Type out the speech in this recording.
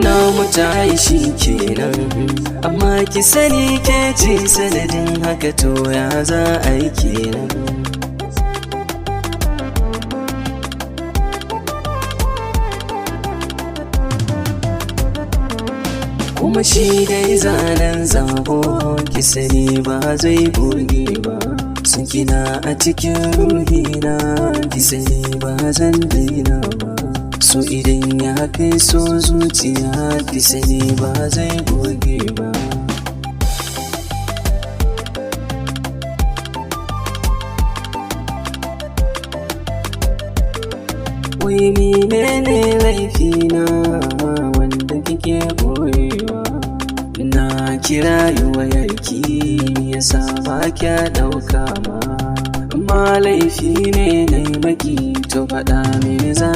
na mutai shi kenan, amma ki sani ke ce sanadin haka, to ya za a yi kenan. Kuma shi dai zanen zabo ki sani ba zai goge ba, sun kina a cikin ruhina ki sani ba zan daina ba, so idan ya kai so zuciya ki sani ba zai goge ba. Wai menene laifina wanda kike boyewa? Na kira wayarki yasa ba kya ɗauka ma, amma laifi ne na maki, to faɗa me za